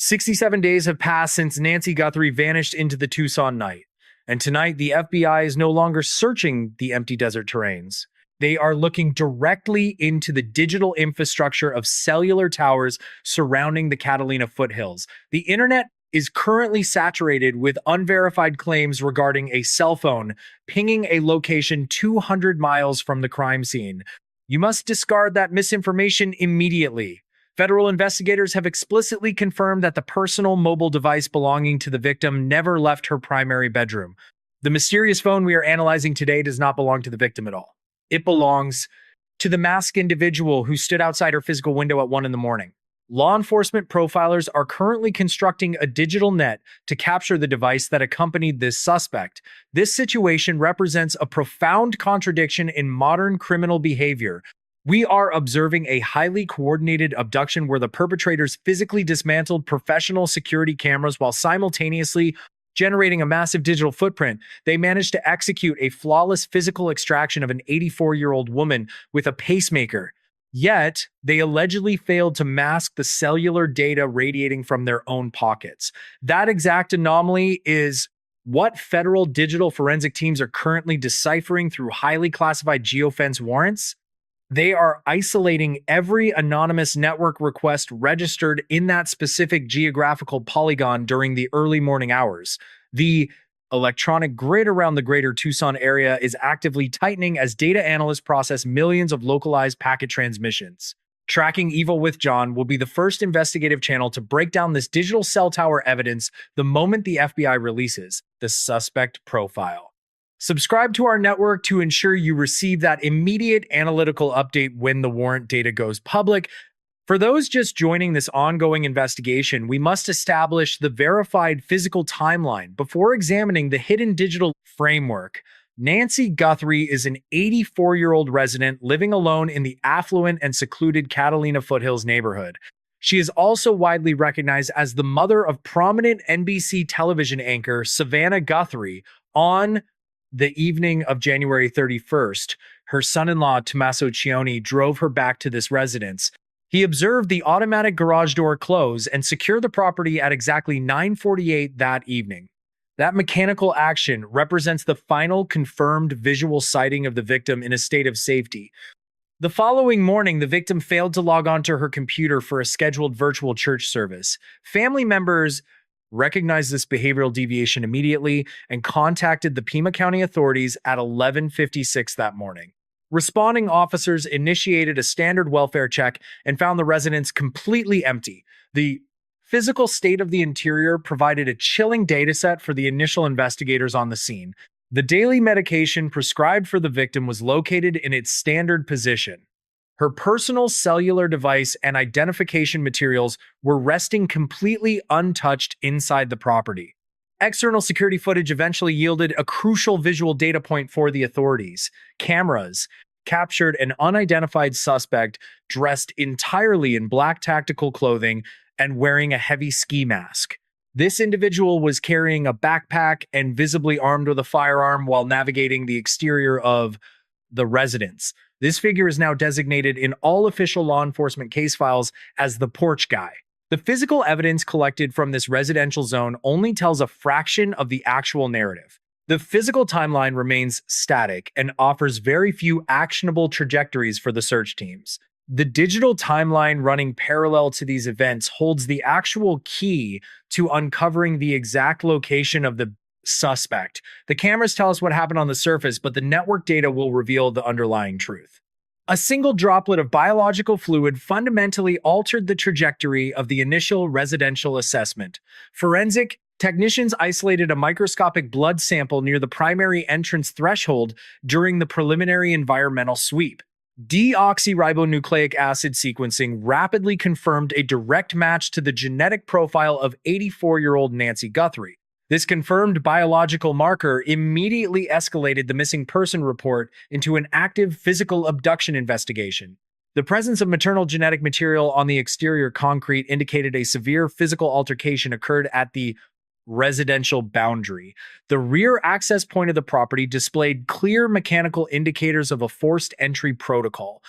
67 days have passed since Nancy Guthrie vanished into the Tucson night, and tonight the FBI is no longer searching the empty desert terrains. They are looking directly into the digital infrastructure of cellular towers surrounding the Catalina Foothills. The internet is currently saturated with unverified claims regarding a cell phone pinging a location 200 miles from the crime scene. You must discard that misinformation immediately. Federal investigators have explicitly confirmed that the personal mobile device belonging to the victim never left her primary bedroom. The mysterious phone we are analyzing today does not belong to the victim at all. It belongs to the masked individual who stood outside her physical window at 1 a.m. Law enforcement profilers are currently constructing a digital net to capture the device that accompanied this suspect. This situation represents a profound contradiction in modern criminal behavior. We are observing a highly coordinated abduction where the perpetrators physically dismantled professional security cameras while simultaneously generating a massive digital footprint. They managed to execute a flawless physical extraction of an 84-year-old woman with a pacemaker. Yet, they allegedly failed to mask the cellular data radiating from their own pockets. That exact anomaly is what federal digital forensic teams are currently deciphering through highly classified geofence warrants. They are isolating every anonymous network request registered in that specific geographical polygon during the early morning hours. The electronic grid around the greater Tucson area is actively tightening as data analysts process millions of localized packet transmissions. Tracking Evil with John will be the first investigative channel to break down this digital cell tower evidence the moment the FBI releases the suspect profile. Subscribe to our network to ensure you receive that immediate analytical update when the warrant data goes public. For those just joining this ongoing investigation, we must establish the verified physical timeline before examining the hidden digital framework. Nancy Guthrie is an 84-year-old resident living alone in the affluent and secluded Catalina Foothills neighborhood. She is also widely recognized as the mother of prominent NBC television anchor Savannah Guthrie. On the evening of January 31st, her son-in-law, Tommaso Cioni, drove her back to this residence. He observed the automatic garage door close and secure the property at exactly 9:48 that evening. That mechanical action represents the final confirmed visual sighting of the victim in a state of safety. The following morning, the victim failed to log onto her computer for a scheduled virtual church service. Family members recognized this behavioral deviation immediately and contacted the Pima County authorities at 11:56 that morning. Responding officers initiated a standard welfare check and found the residence completely empty. The physical state of the interior provided a chilling dataset for the initial investigators on the scene. The daily medication prescribed for the victim was located in its standard position. Her personal cellular device and identification materials were resting completely untouched inside the property. External security footage eventually yielded a crucial visual data point for the authorities. Cameras captured an unidentified suspect dressed entirely in black tactical clothing and wearing a heavy ski mask. This individual was carrying a backpack and visibly armed with a firearm while navigating the exterior of the residence. This figure is now designated in all official law enforcement case files as the porch guy. The physical evidence collected from this residential zone only tells a fraction of the actual narrative. The physical timeline remains static and offers very few actionable trajectories for the search teams. The digital timeline running parallel to these events holds the actual key to uncovering the exact location of the suspect. The cameras tell us what happened on the surface, but the network data will reveal the underlying truth. A single droplet of biological fluid fundamentally altered the trajectory of the initial residential assessment. Forensic technicians isolated a microscopic blood sample near the primary entrance threshold during the preliminary environmental sweep. Deoxyribonucleic acid sequencing rapidly confirmed a direct match to the genetic profile of 84-year-old Nancy Guthrie. This confirmed biological marker immediately escalated the missing person report into an active physical abduction investigation. The presence of maternal genetic material on the exterior concrete indicated a severe physical altercation occurred at the residential boundary. The rear access point of the property displayed clear mechanical indicators of a forced entry protocol.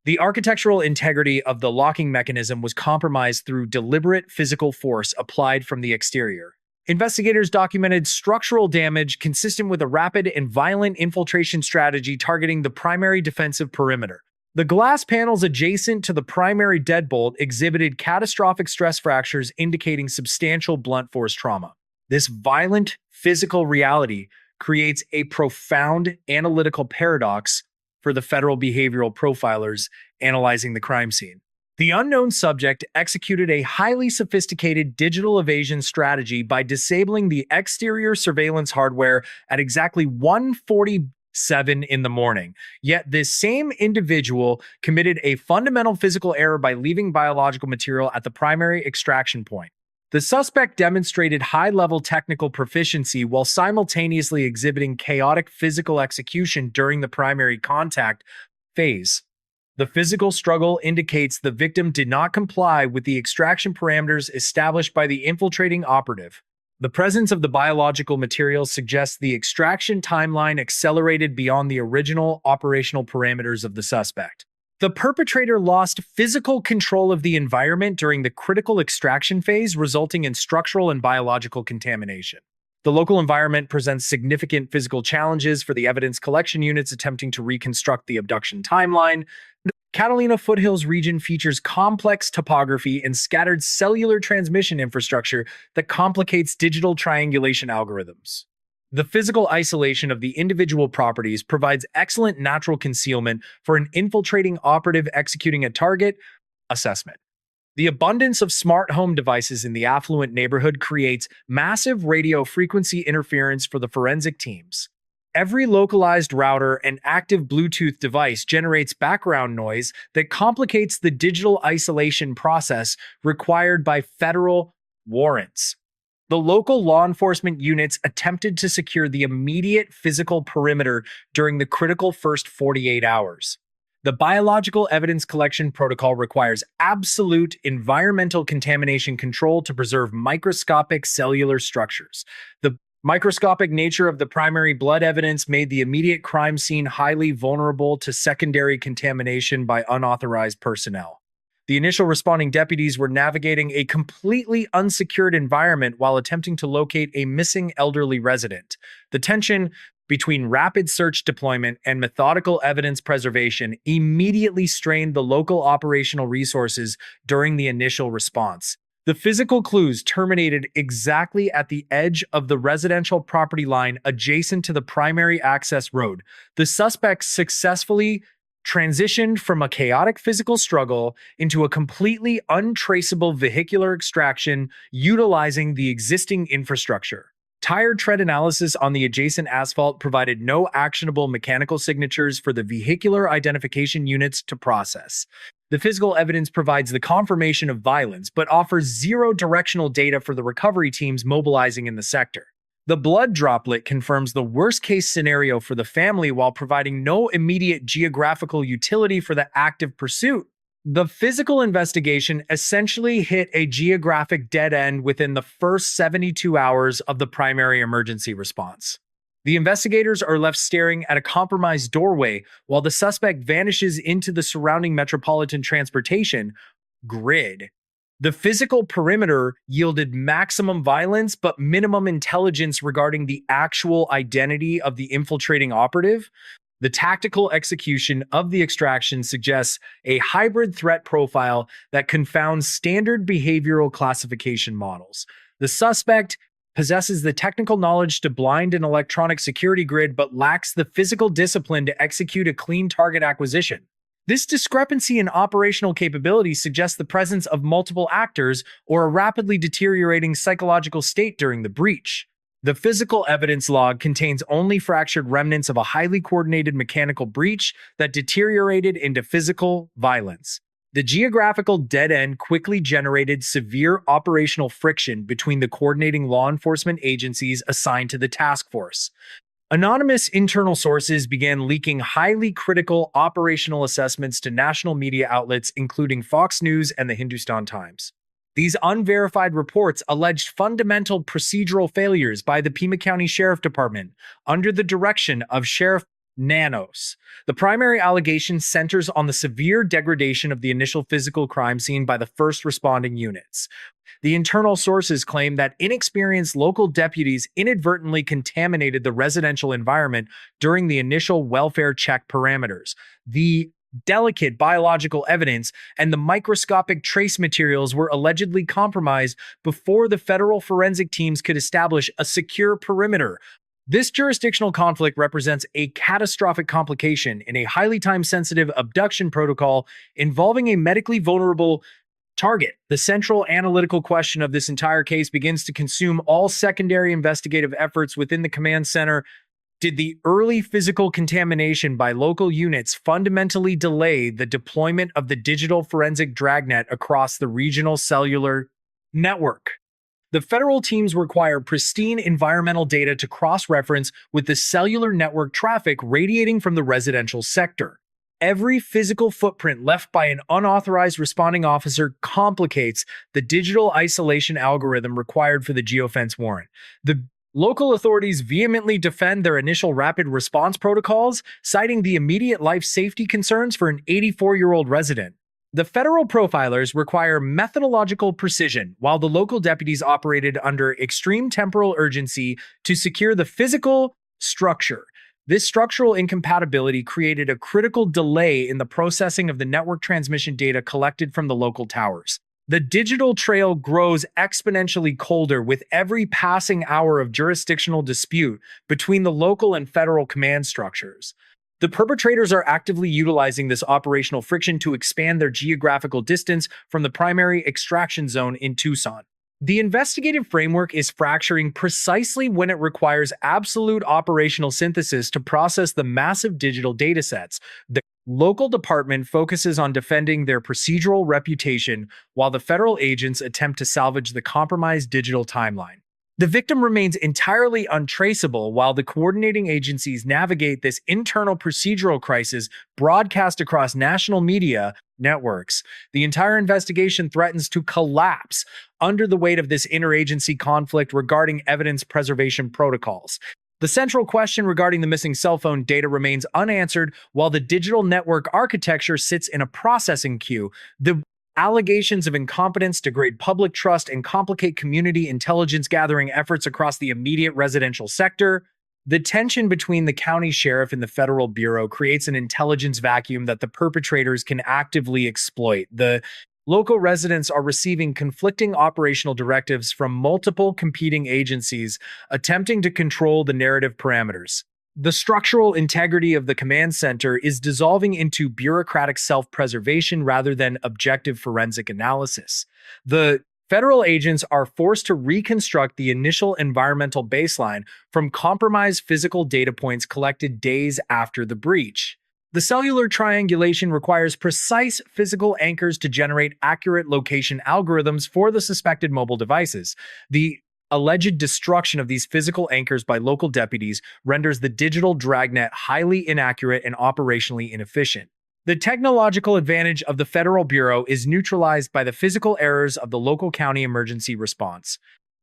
The architectural integrity of the locking mechanism was compromised through deliberate physical force applied from the exterior. Investigators documented structural damage consistent with a rapid and violent infiltration strategy targeting the primary defensive perimeter. The glass panels adjacent to the primary deadbolt exhibited catastrophic stress fractures indicating substantial blunt force trauma. This violent physical reality creates a profound analytical paradox for the federal behavioral profilers analyzing the crime scene. The unknown subject executed a highly sophisticated digital evasion strategy by disabling the exterior surveillance hardware at exactly 1:47 in the morning. Yet this same individual committed a fundamental physical error by leaving biological material at the primary extraction point. The suspect demonstrated high-level technical proficiency while simultaneously exhibiting chaotic physical execution during the primary contact phase. The physical struggle indicates the victim did not comply with the extraction parameters established by the infiltrating operative. The presence of the biological material suggests the extraction timeline accelerated beyond the original operational parameters of the suspect. The perpetrator lost physical control of the environment during the critical extraction phase, resulting in structural and biological contamination. The local environment presents significant physical challenges for the evidence collection units attempting to reconstruct the abduction timeline. The Catalina Foothills region features complex topography and scattered cellular transmission infrastructure that complicates digital triangulation algorithms. The physical isolation of the individual properties provides excellent natural concealment for an infiltrating operative executing a target assessment. The abundance of smart home devices in the affluent neighborhood creates massive radio frequency interference for the forensic teams. Every localized router and active Bluetooth device generates background noise that complicates the digital isolation process required by federal warrants. The local law enforcement units attempted to secure the immediate physical perimeter during the critical first 48 hours. The biological evidence collection protocol requires absolute environmental contamination control to preserve microscopic cellular structures. The microscopic nature of the primary blood evidence made the immediate crime scene highly vulnerable to secondary contamination by unauthorized personnel. The initial responding deputies were navigating a completely unsecured environment while attempting to locate a missing elderly resident. The tension between rapid search deployment and methodical evidence preservation immediately strained the local operational resources during the initial response. The physical clues terminated exactly at the edge of the residential property line adjacent to the primary access road. The suspects successfully transitioned from a chaotic physical struggle into a completely untraceable vehicular extraction utilizing the existing infrastructure. Tire tread analysis on the adjacent asphalt provided no actionable mechanical signatures for the vehicular identification units to process. The physical evidence provides the confirmation of violence, but offers zero directional data for the recovery teams mobilizing in the sector. The blood droplet confirms the worst-case scenario for the family while providing no immediate geographical utility for the active pursuit. The physical investigation essentially hit a geographic dead end within the first 72 hours of the primary emergency response. The investigators are left staring at a compromised doorway while the suspect vanishes into the surrounding metropolitan transportation grid. The physical perimeter yielded maximum violence but minimum intelligence regarding the actual identity of the infiltrating operative. The tactical execution of the extraction suggests a hybrid threat profile that confounds standard behavioral classification models. The suspect possesses the technical knowledge to blind an electronic security grid but lacks the physical discipline to execute a clean target acquisition. This discrepancy in operational capability suggests the presence of multiple actors or a rapidly deteriorating psychological state during the breach. The physical evidence log contains only fractured remnants of a highly coordinated mechanical breach that deteriorated into physical violence. The geographical dead end quickly generated severe operational friction between the coordinating law enforcement agencies assigned to the task force. Anonymous internal sources began leaking highly critical operational assessments to national media outlets, including Fox News and the Hindustan Times. These unverified reports alleged fundamental procedural failures by the Pima County Sheriff Department under the direction of Sheriff nanos. The primary allegation centers on the severe degradation of the initial physical crime scene by the first responding units. The internal sources claim that inexperienced local deputies inadvertently contaminated the residential environment during the initial welfare check parameters. The delicate biological evidence and the microscopic trace materials were allegedly compromised before the federal forensic teams could establish a secure perimeter. This jurisdictional conflict represents a catastrophic complication in a highly time-sensitive abduction protocol involving a medically vulnerable target. The central analytical question of this entire case begins to consume all secondary investigative efforts within the command center. Did the early physical contamination by local units fundamentally delay the deployment of the digital forensic dragnet across the regional cellular network? The federal teams require pristine environmental data to cross-reference with the cellular network traffic radiating from the residential sector. Every physical footprint left by an unauthorized responding officer complicates the digital isolation algorithm required for the geofence warrant. The local authorities vehemently defend their initial rapid response protocols, citing the immediate life safety concerns for an 84-year-old resident. The federal profilers require methodological precision, while the local deputies operated under extreme temporal urgency to secure the physical structure. This structural incompatibility created a critical delay in the processing of the network transmission data collected from the local towers. The digital trail grows exponentially colder with every passing hour of jurisdictional dispute between the local and federal command structures. The perpetrators are actively utilizing this operational friction to expand their geographical distance from the primary extraction zone in Tucson. The investigative framework is fracturing precisely when it requires absolute operational synthesis to process the massive digital datasets. The local department focuses on defending their procedural reputation, while the federal agents attempt to salvage the compromised digital timeline. The victim remains entirely untraceable while the coordinating agencies navigate this internal procedural crisis broadcast across national media networks. The entire investigation threatens to collapse under the weight of this interagency conflict regarding evidence preservation protocols. The central question regarding the missing cell phone data remains unanswered while the digital network architecture sits in a processing queue. The allegations of incompetence degrade public trust and complicate community intelligence gathering efforts across the immediate residential sector. The tension between the county sheriff and the federal bureau creates an intelligence vacuum that the perpetrators can actively exploit. The local residents are receiving conflicting operational directives from multiple competing agencies, attempting to control the narrative parameters. The structural integrity of the command center is dissolving into bureaucratic self-preservation rather than objective forensic analysis. The federal agents are forced to reconstruct the initial environmental baseline from compromised physical data points collected days after the breach. The cellular triangulation requires precise physical anchors to generate accurate location algorithms for the suspected mobile devices. The alleged destruction of these physical anchors by local deputies renders the digital dragnet highly inaccurate and operationally inefficient. The technological advantage of the Federal Bureau is neutralized by the physical errors of the local county emergency response.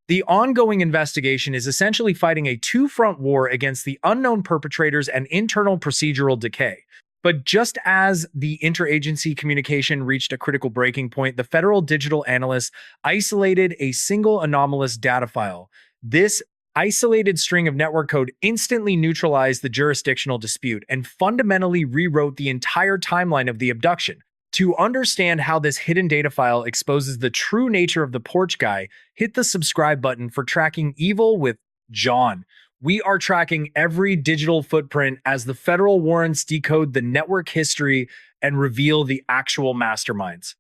The ongoing investigation is essentially fighting a two-front war against the unknown perpetrators and internal procedural decay. But just as the interagency communication reached a critical breaking point, the federal digital analysts isolated a single anomalous data file. This isolated string of network code instantly neutralized the jurisdictional dispute and fundamentally rewrote the entire timeline of the abduction. To understand how this hidden data file exposes the true nature of the porch guy, hit the subscribe button for Tracking Evil with John. We are tracking every digital footprint as the federal warrants decode the network history and reveal the actual masterminds.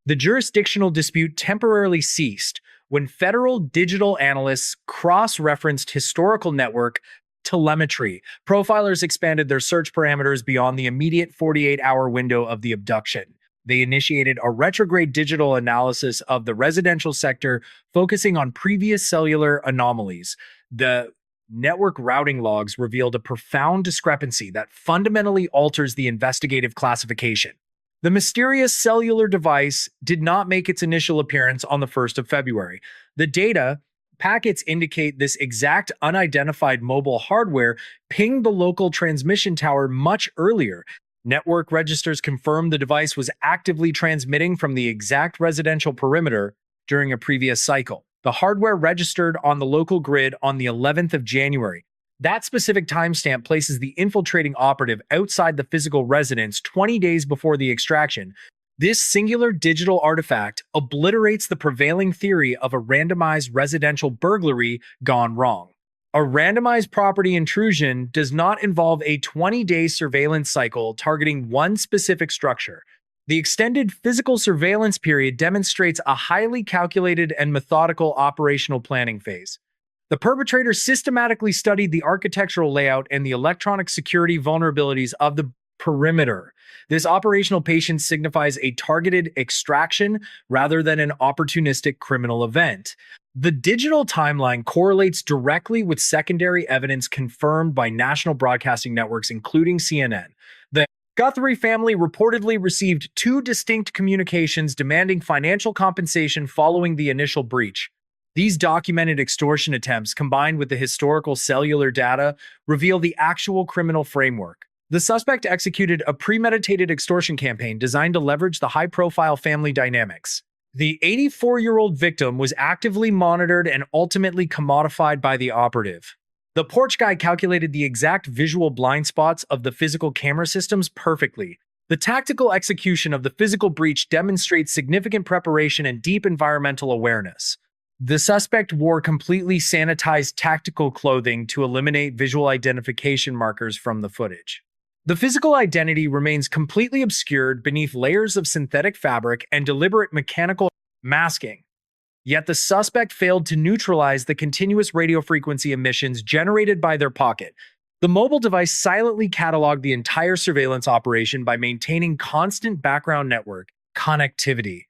The jurisdictional dispute temporarily ceased when federal digital analysts cross-referenced historical network telemetry. Profilers expanded their search parameters beyond the immediate 48-hour window of the abduction. They initiated a retrograde digital analysis of the residential sector, focusing on previous cellular anomalies. The network routing logs revealed a profound discrepancy that fundamentally alters the investigative classification. The mysterious cellular device did not make its initial appearance on the 1st of February. The data Packets indicate this exact unidentified mobile hardware pinged the local transmission tower much earlier. Network registers confirmed the device was actively transmitting from the exact residential perimeter during a previous cycle. The hardware registered on the local grid on the 11th of January. That specific timestamp places the infiltrating operative outside the physical residence 20 days before the extraction. This singular digital artifact obliterates the prevailing theory of a randomized residential burglary gone wrong. A randomized property intrusion does not involve a 20-day surveillance cycle targeting one specific structure. The extended physical surveillance period demonstrates a highly calculated and methodical operational planning phase. The perpetrators systematically studied the architectural layout and the electronic security vulnerabilities of the perimeter. This operational patience signifies a targeted extraction rather than an opportunistic criminal event. The digital timeline correlates directly with secondary evidence confirmed by national broadcasting networks, including CNN. The Guthrie family reportedly received two distinct communications demanding financial compensation following the initial breach. These documented extortion attempts, combined with the historical cellular data, reveal the actual criminal framework. The suspect executed a premeditated extortion campaign designed to leverage the high-profile family dynamics. The 84-year-old victim was actively monitored and ultimately commodified by the operative. The porch guy calculated the exact visual blind spots of the physical camera systems perfectly. The tactical execution of the physical breach demonstrates significant preparation and deep environmental awareness. The suspect wore completely sanitized tactical clothing to eliminate visual identification markers from the footage. The physical identity remains completely obscured beneath layers of synthetic fabric and deliberate mechanical masking. Yet the suspect failed to neutralize the continuous radio frequency emissions generated by their pocket. The mobile device silently cataloged the entire surveillance operation by maintaining constant background network connectivity.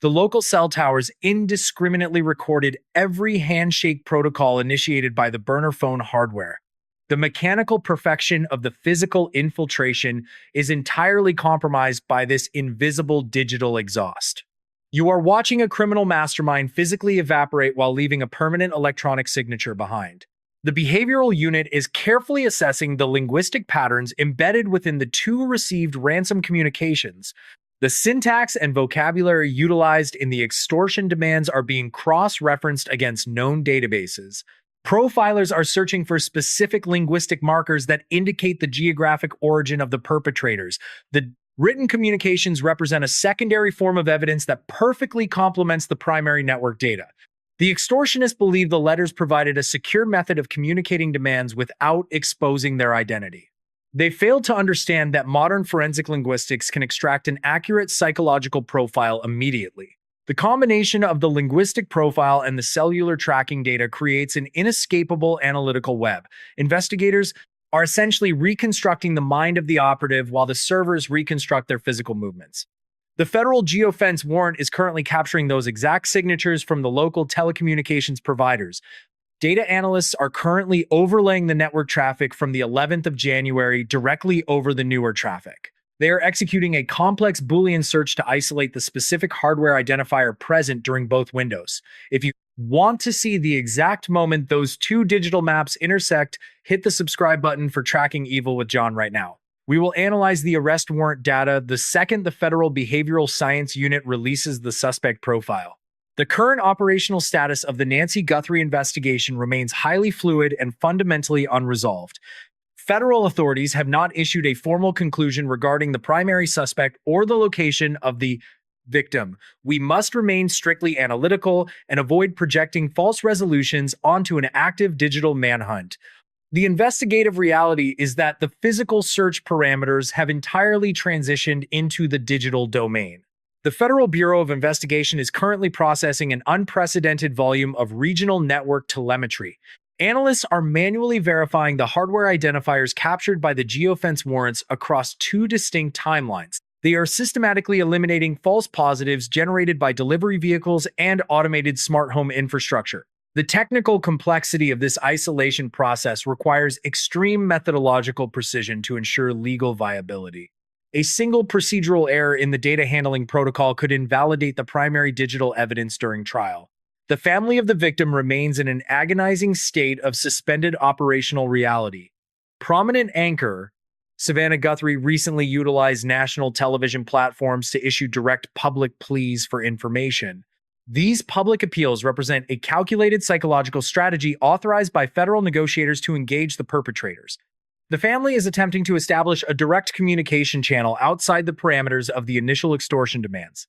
The local cell towers indiscriminately recorded every handshake protocol initiated by the burner phone hardware. The mechanical perfection of the physical infiltration is entirely compromised by this invisible digital exhaust. You are watching a criminal mastermind physically evaporate while leaving a permanent electronic signature behind. The behavioral unit is carefully assessing the linguistic patterns embedded within the two received ransom communications. The syntax and vocabulary utilized in the extortion demands are being cross-referenced against known databases. Profilers are searching for specific linguistic markers that indicate the geographic origin of the perpetrators. The written communications represent a secondary form of evidence that perfectly complements the primary network data. The extortionists believe the letters provided a secure method of communicating demands without exposing their identity. They failed to understand that modern forensic linguistics can extract an accurate psychological profile immediately. The combination of the linguistic profile and the cellular tracking data creates an inescapable analytical web. Investigators are essentially reconstructing the mind of the operative while the servers reconstruct their physical movements. The federal geofence warrant is currently capturing those exact signatures from the local telecommunications providers. Data analysts are currently overlaying the network traffic from the 11th of January directly over the newer traffic. They are executing a complex Boolean search to isolate the specific hardware identifier present during both windows. If you want to see the exact moment those two digital maps intersect, hit the subscribe button for Tracking Evil with John right now. We will analyze the arrest warrant data the second the Federal Behavioral Science Unit releases the suspect profile. The current operational status of the Nancy Guthrie investigation remains highly fluid and fundamentally unresolved. Federal authorities have not issued a formal conclusion regarding the primary suspect or the location of the victim. We must remain strictly analytical and avoid projecting false resolutions onto an active digital manhunt. The investigative reality is that the physical search parameters have entirely transitioned into the digital domain. The Federal Bureau of Investigation is currently processing an unprecedented volume of regional network telemetry. Analysts are manually verifying the hardware identifiers captured by the geofence warrants across two distinct timelines. They are systematically eliminating false positives generated by delivery vehicles and automated smart home infrastructure. The technical complexity of this isolation process requires extreme methodological precision to ensure legal viability. A single procedural error in the data handling protocol could invalidate the primary digital evidence during trial. The family of the victim remains in an agonizing state of suspended operational reality. Prominent anchor Savannah Guthrie recently utilized national television platforms to issue direct public pleas for information. These public appeals represent a calculated psychological strategy authorized by federal negotiators to engage the perpetrators. The family is attempting to establish a direct communication channel outside the parameters of the initial extortion demands.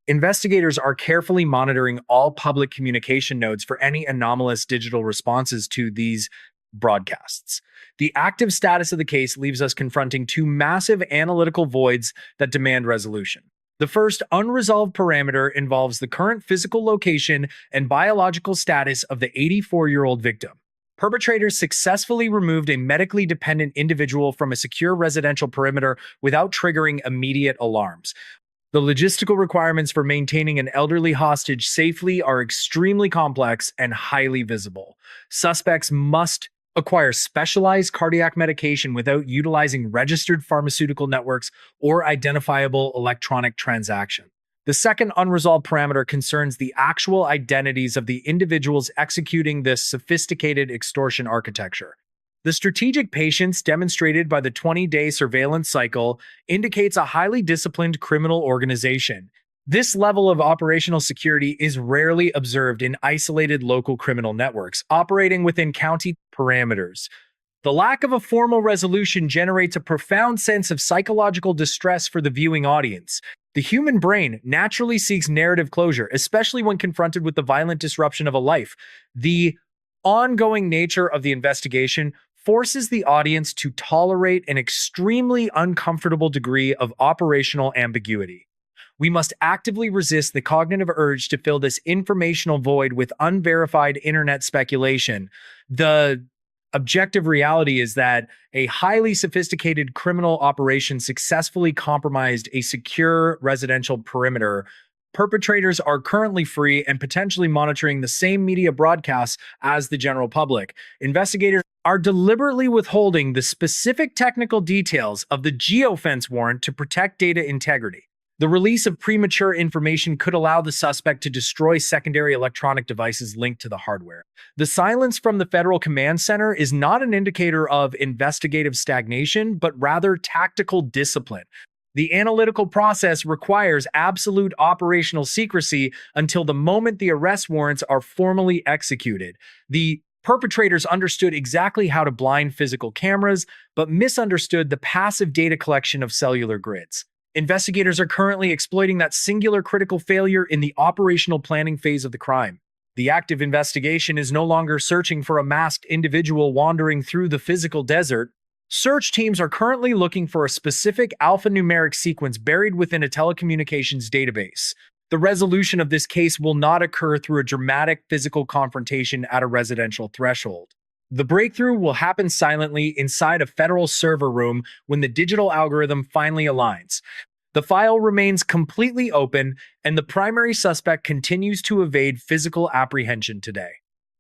Investigators are carefully monitoring all public communication nodes for any anomalous digital responses to these broadcasts. The active status of the case leaves us confronting two massive analytical voids that demand resolution. The first unresolved parameter involves the current physical location and biological status of the 84-year-old victim. Perpetrators successfully removed a medically dependent individual from a secure residential perimeter without triggering immediate alarms. The logistical requirements for maintaining an elderly hostage safely are extremely complex and highly visible. Suspects must acquire specialized cardiac medication without utilizing registered pharmaceutical networks or identifiable electronic transaction. The second unresolved parameter concerns the actual identities of the individuals executing this sophisticated extortion architecture. The strategic patience demonstrated by the 20-day surveillance cycle indicates a highly disciplined criminal organization. This level of operational security is rarely observed in isolated local criminal networks operating within county parameters. The lack of a formal resolution generates a profound sense of psychological distress for the viewing audience. The human brain naturally seeks narrative closure, especially when confronted with the violent disruption of a life. The ongoing nature of the investigation forces the audience to tolerate an extremely uncomfortable degree of operational ambiguity. We must actively resist the cognitive urge to fill this informational void with unverified internet speculation. The objective reality is that a highly sophisticated criminal operation successfully compromised a secure residential perimeter. Perpetrators are currently free and potentially monitoring the same media broadcasts as the general public. Investigators are deliberately withholding the specific technical details of the geofence warrant to protect data integrity. The release of premature information could allow the suspect to destroy secondary electronic devices linked to the hardware. The silence from the Federal Command Center is not an indicator of investigative stagnation, but rather tactical discipline. The analytical process requires absolute operational secrecy until the moment the arrest warrants are formally executed. The perpetrators understood exactly how to blind physical cameras, but misunderstood the passive data collection of cellular grids. Investigators are currently exploiting that singular critical failure in the operational planning phase of the crime. The active investigation is no longer searching for a masked individual wandering through the physical desert. Search teams are currently looking for a specific alphanumeric sequence buried within a telecommunications database. The resolution of this case will not occur through a dramatic physical confrontation at a residential threshold. The breakthrough will happen silently inside a federal server room when the digital algorithm finally aligns. The file remains completely open, and the primary suspect continues to evade physical apprehension today.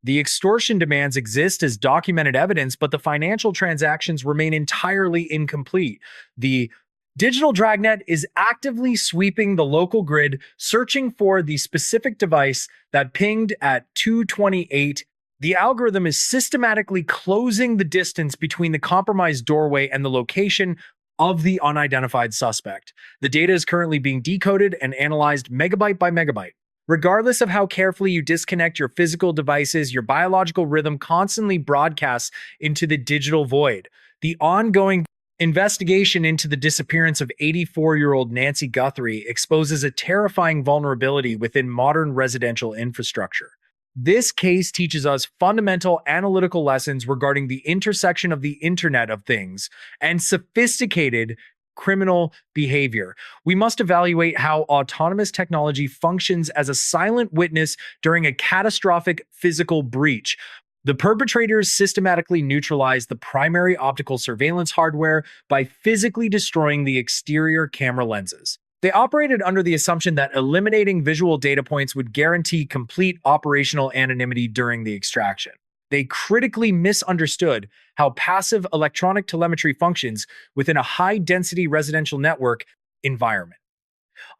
The extortion demands exist as documented evidence, but the financial transactions remain entirely incomplete. The digital dragnet is actively sweeping the local grid, searching for the specific device that pinged at 2:28. The algorithm is systematically closing the distance between the compromised doorway and the location of the unidentified suspect. The data is currently being decoded and analyzed megabyte by megabyte. Regardless of how carefully you disconnect your physical devices, your biological rhythm constantly broadcasts into the digital void. The ongoing investigation into the disappearance of 84-year-old Nancy Guthrie exposes a terrifying vulnerability within modern residential infrastructure. This case teaches us fundamental analytical lessons regarding the intersection of the Internet of Things and sophisticated criminal behavior. We must evaluate how autonomous technology functions as a silent witness during a catastrophic physical breach. The perpetrators systematically neutralized the primary optical surveillance hardware by physically destroying the exterior camera lenses. They operated under the assumption that eliminating visual data points would guarantee complete operational anonymity during the extraction. They critically misunderstood how passive electronic telemetry functions within a high-density residential network environment.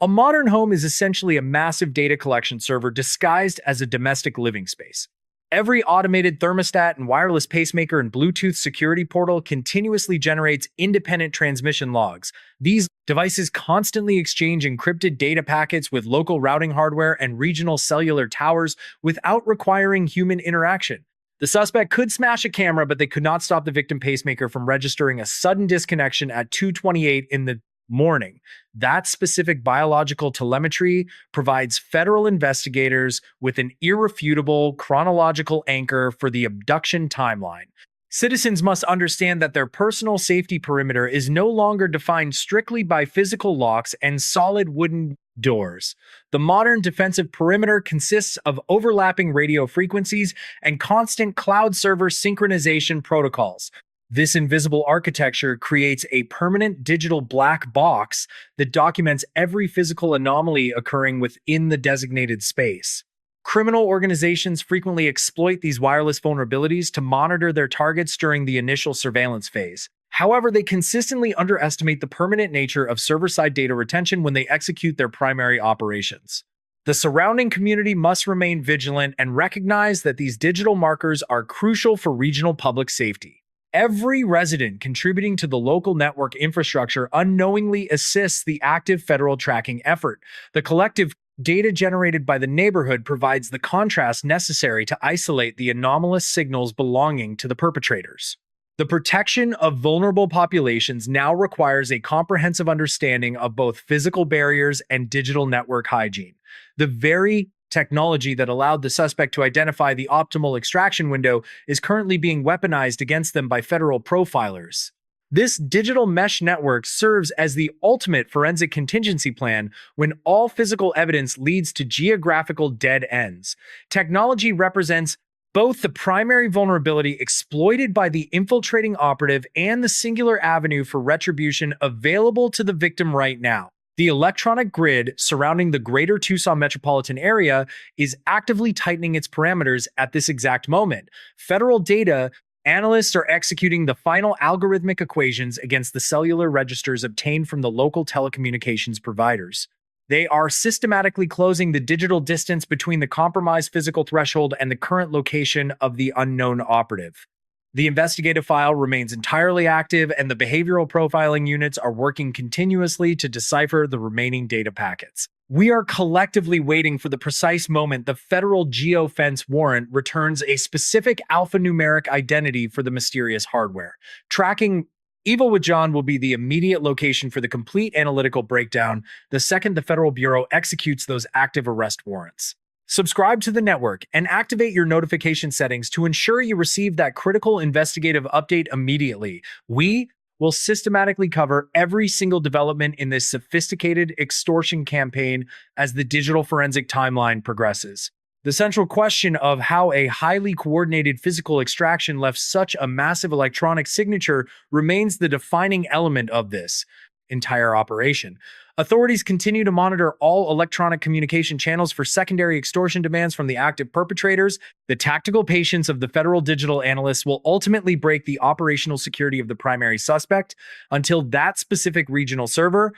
A modern home is essentially a massive data collection server disguised as a domestic living space. Every automated thermostat and wireless pacemaker and Bluetooth security portal continuously generates independent transmission logs. These devices constantly exchange encrypted data packets with local routing hardware and regional cellular towers without requiring human interaction. The suspect could smash a camera, but they could not stop the victim pacemaker from registering a sudden disconnection at 2:28 in the morning. That specific biological telemetry provides federal investigators with an irrefutable chronological anchor for the abduction timeline. Citizens must understand that their personal safety perimeter is no longer defined strictly by physical locks and solid wooden doors. The modern defensive perimeter consists of overlapping radio frequencies and constant cloud server synchronization protocols. This invisible architecture creates a permanent digital black box that documents every physical anomaly occurring within the designated space. Criminal organizations frequently exploit these wireless vulnerabilities to monitor their targets during the initial surveillance phase. However, they consistently underestimate the permanent nature of server-side data retention when they execute their primary operations. The surrounding community must remain vigilant and recognize that these digital markers are crucial for regional public safety. Every resident contributing to the local network infrastructure unknowingly assists the active federal tracking effort. The collective data generated by the neighborhood provides the contrast necessary to isolate the anomalous signals belonging to the perpetrators. The protection of vulnerable populations now requires a comprehensive understanding of both physical barriers and digital network hygiene. The very technology that allowed the suspect to identify the optimal extraction window is currently being weaponized against them by federal profilers. This digital mesh network serves as the ultimate forensic contingency plan when all physical evidence leads to geographical dead ends. Technology represents both the primary vulnerability exploited by the infiltrating operative and the singular avenue for retribution available to the victim right now. The electronic grid surrounding the greater Tucson metropolitan area is actively tightening its parameters at this exact moment. Federal data analysts are executing the final algorithmic equations against the cellular registers obtained from the local telecommunications providers. They are systematically closing the digital distance between the compromised physical threshold and the current location of the unknown operative. The investigative file remains entirely active, and the behavioral profiling units are working continuously to decipher the remaining data packets. We are collectively waiting for the precise moment the federal geofence warrant returns a specific alphanumeric identity for the mysterious hardware. Tracking Evil with John will be the immediate location for the complete analytical breakdown the second the Federal Bureau executes those active arrest warrants. Subscribe to the network and activate your notification settings to ensure you receive that critical investigative update immediately. We will systematically cover every single development in this sophisticated extortion campaign as the digital forensic timeline progresses. The central question of how a highly coordinated physical extraction left such a massive electronic signature remains the defining element of this entire operation. Authorities continue to monitor all electronic communication channels for secondary extortion demands from the active perpetrators. The tactical patience of the federal digital analysts will ultimately break the operational security of the primary suspect until that specific regional server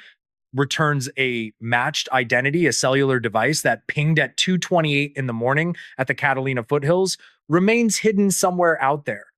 returns a matched identity, a cellular device that pinged at 2:28 in the morning at the Catalina Foothills, remains hidden somewhere out there.